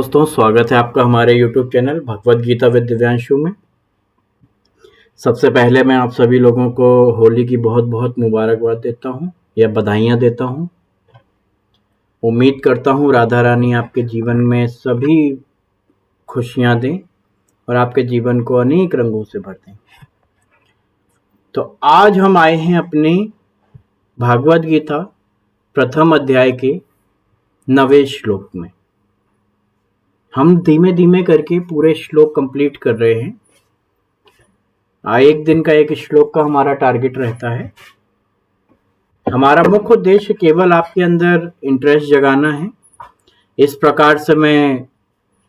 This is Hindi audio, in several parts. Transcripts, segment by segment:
दोस्तों, स्वागत है आपका हमारे YouTube channel Bhagavad Gita with Divyanshu में। सबसे पहले मैं आप सभी लोगों को होली की बहुत बहुत मुबारकबाद देता हूं या बधाइयां देता हूं। उम्मीद करता हूं राधा रानी आपके जीवन में सभी खुशियां दें और आपके जीवन को अनेक रंगों से भर दें। तो आज हम आए हैं अपने भागवत गीता प्रथम अध्याय के 9वें श्लोक में। हम धीमे धीमे करके पूरे श्लोक कंप्लीट कर रहे हैं। एक दिन का एक श्लोक का हमारा टारगेट रहता है। हमारा मुख्य उद्देश्य केवल आपके अंदर इंटरेस्ट जगाना है। इस प्रकार से मैं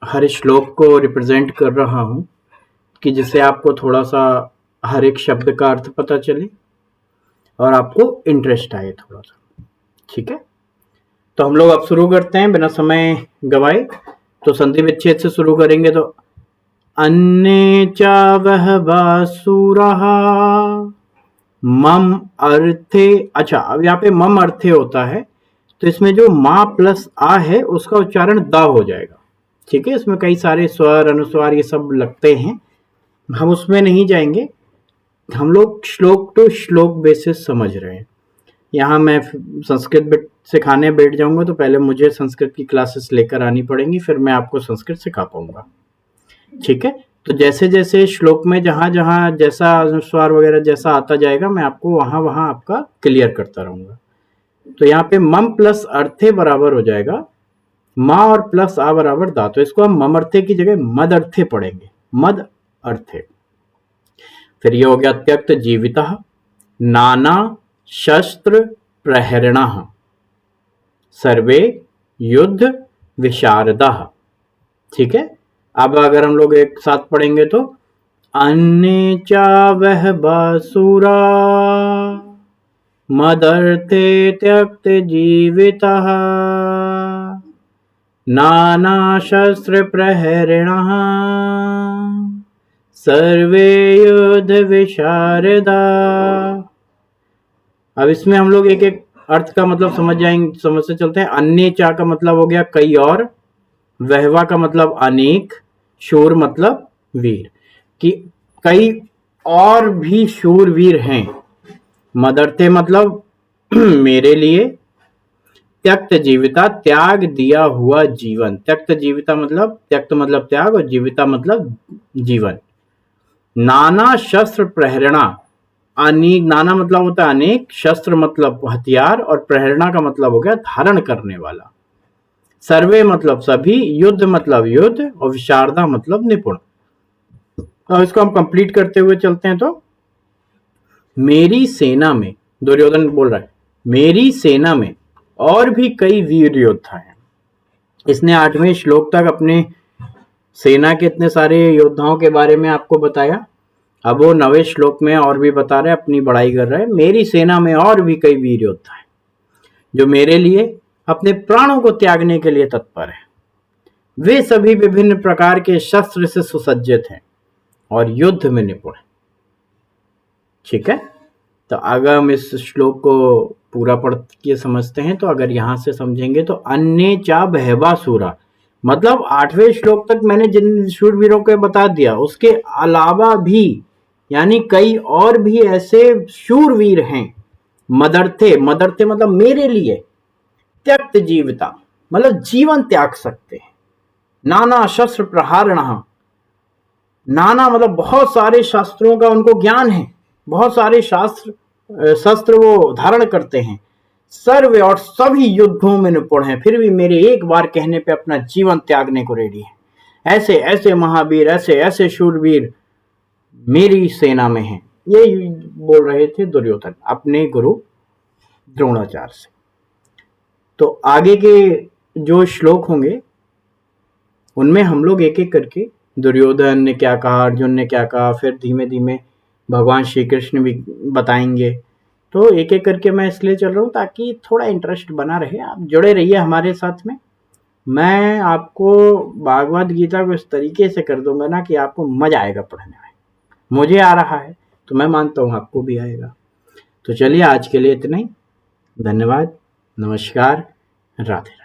हर श्लोक को रिप्रेजेंट कर रहा हूँ कि जिससे आपको थोड़ा सा हर एक शब्द का अर्थ पता चले और आपको इंटरेस्ट आए थोड़ा सा। ठीक है, तो हम लोग अब शुरू करते हैं बिना समय गवाए। तो संधि विच्छेद से शुरू करेंगे। तो अन्ये च वह वासुरः मम अर्थे। अच्छा, अब यहाँ पे मम अर्थे होता है, तो इसमें जो मा प्लस आ है उसका उच्चारण द हो जाएगा। ठीक है, इसमें कई सारे स्वर अनुस्वार ये सब लगते हैं, हम उसमें नहीं जाएंगे। हम लोग श्लोक टू श्लोक बेसिस समझ रहे हैं। यहाँ मैं संस्कृत सिखाने बैठ जाऊंगा तो पहले मुझे संस्कृत की क्लासेस लेकर आनी पड़ेंगी, फिर मैं आपको संस्कृत सिखा पाऊंगा। ठीक है, तो जैसे जैसे श्लोक में जहाँ जहाँ जैसा अनुस्वार वगैरह जैसा आता जाएगा मैं आपको वहाँ वहाँ आपका क्लियर करता रहूंगा। तो यहाँ पे मम प्लस अर्थे बराबर हो जाएगा माँ और प्लस आ बराबर दा। तो इसको हम मम अर्थे की जगह मद अर्थे पढ़ेंगे, मद अर्थे। फिर ये हो गया त्यक्त जीवितः नाना शस्त्र प्रहरणः सर्वे युद्ध विशारदः। ठीक है, अब अगर हम लोग एक साथ पढ़ेंगे तो अन्ये च वह बासुरा मदर्थे त्यक्त जीवितः नाना शस्त्र प्रहरणः सर्वे युद्ध विशारदा। अब इसमें हम लोग एक एक अर्थ का मतलब समझते चलते हैं। अन्य चा का मतलब हो गया कई और, वहवा का मतलब अनेक, शूर मतलब वीर, कि कई और भी शूरवीर हैं। मदरते मतलब मेरे लिए, त्यक्त जीविता त्याग दिया हुआ जीवन। त्यक्त जीविता मतलब त्यक्त मतलब त्याग और जीविता मतलब जीवन। नाना शस्त्र प्रहरणा, अनेक, नाना मतलब होता है अनेक, शस्त्र मतलब हथियार और प्रहरणा का मतलब हो गया धारण करने वाला। सर्वे मतलब सभी, युद्ध मतलब युद्ध और विशारदा मतलब निपुण। और इसको हम कंप्लीट करते हुए चलते हैं। तो मेरी सेना में, दुर्योधन बोल रहा है, मेरी सेना में और भी कई वीर योद्धा हैं। इसने 8वें श्लोक तक अपने सेना के इतने सारे योद्धाओं के बारे में आपको बताया। अब वो 9वें श्लोक में और भी बता रहे हैं, अपनी बड़ाई कर रहे हैं। मेरी सेना में और भी कई वीर योद्धा हैं जो मेरे लिए अपने प्राणों को त्यागने के लिए तत्पर हैं। वे सभी विभिन्न प्रकार के शस्त्र से सुसज्जित हैं और युद्ध में निपुण हैं। ठीक है, तो अगर हम इस श्लोक को पूरा पढ़ के समझते हैं तो अगर यहां से समझेंगे तो अन्य चा बहवासुरा मतलब 8वें श्लोक तक मैंने जिन शूरवीरों को बता दिया, उसके अलावा भी यानी कई और भी ऐसे शूरवीर हैं। मदर्थे, मदर्थे मतलब मेरे लिए, त्यक्त जीविता मतलब जीवन त्याग सकते हैं। नाना शस्त्र प्रहारण, नाना मतलब बहुत सारे शास्त्रों का उनको ज्ञान है, बहुत सारे शस्त्र वो धारण करते हैं। सर्व और सभी युद्धों में निपुण हैं, फिर भी मेरे एक बार कहने पे अपना जीवन त्यागने को रेडी है। ऐसे ऐसे महावीर, ऐसे ऐसे शूरवीर मेरी सेना में हैं। ये बोल रहे थे दुर्योधन अपने गुरु द्रोणाचार्य से। तो आगे के जो श्लोक होंगे उनमें हम लोग एक एक करके दुर्योधन ने क्या कहा, अर्जुन ने क्या कहा, फिर धीमे धीमे भगवान श्री कृष्ण भी बताएंगे। तो एक एक करके मैं इसलिए चल रहा हूँ ताकि थोड़ा इंटरेस्ट बना रहे। आप जुड़े रहिए हमारे साथ में। मैं आपको भागवत गीता को इस तरीके से कर दूंगा ना कि आपको मजा आएगा पढ़ने में। मुझे आ रहा है तो मैं मानता हूँ आपको भी आएगा। तो चलिए आज के लिए इतना ही। धन्यवाद, नमस्कार, राधे।